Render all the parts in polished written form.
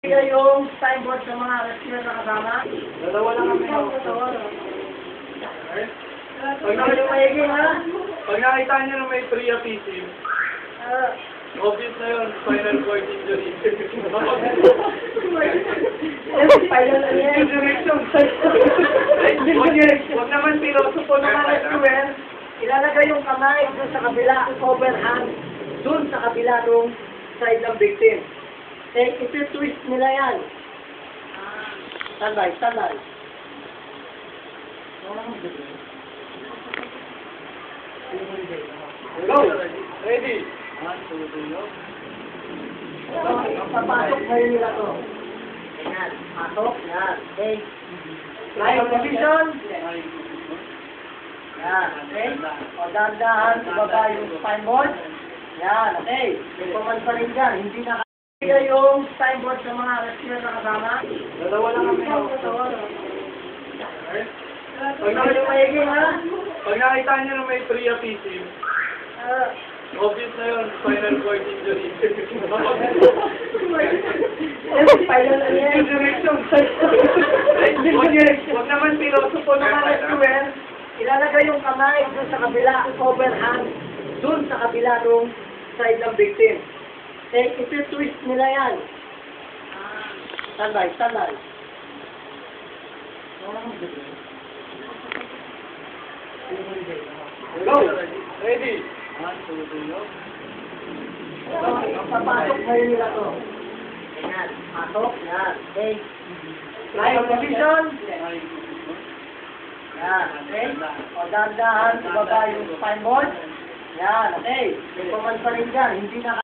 Yung signboard sa mga rescuer na kasama? Dalawa lang kami. Pag nakita niyo na may priapism, obvious na yun, spinal cord injury. Final Direction. Huwag naman pilosopo Sa mga rescuer, ilalagay yung kamay doon sa kabila, overhand, doon sa kabila nung side ng victim. Eh, iti-twist nila yan. Standby, standby. Go! Ready? Papasok ngayon nila to. Yan, pasok, yan. Okay. Line of position. Yan, okay. O, dahan-dahan, ibaba yung spine board. Yan, okay. May command pa rin dyan. Hindi na yung signboard sa mga rescuer na kasama? Dalawa lang kami. Pag nakita niyo na may priapism, obvious na yun, spinal cord injury. Final Direction. Huwag naman pilosopo Sa mga rescuer, ilalagay yung kamay doon sa kabila, overhand, doon sa kabila nung side ng victim. Eh, iti-twist nila yan. Standby, standby. Go! Ready? Papasok ngayon nila to. Yan, pasok, yan. Okay. Line of position. Yan, okay. O, dahan-dahan, ibaba yung spine board. Yan, okay. May command pa rin dyan. Hindi na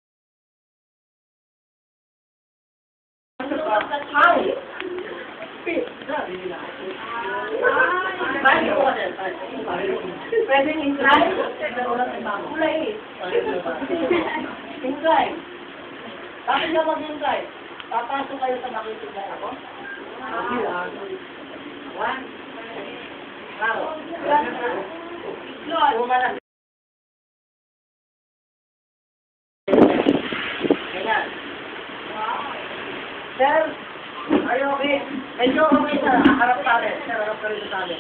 Ay! Speed! Pwedeng incline? Kulay eh. Incline. Bakit na mag-incline? Papasok kayo sa makikita ako? One. Lord. Ganyan. Sir, are you okay? Medyo okay na, harap sa amin. Sir, harap ka rin sa amin.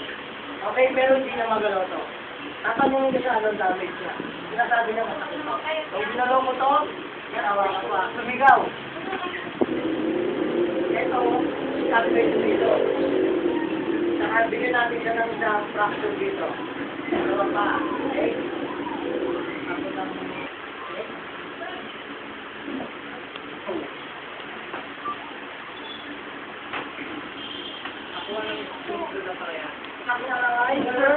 Okay, pero hindi na magalaw to. Tatanungin ko siya anong damage niya. Sinasabi niya masakit. Kung ginalaw mo to, yan, awa ka pa. Sumigaw. Ito, calculate dito. Saka bigyan natin siya ng isang fracture dito. Dalawa pa. Okay? Ako lang. Okay? Ako lang yung sumunod na pa kaya. Ako lang, sir.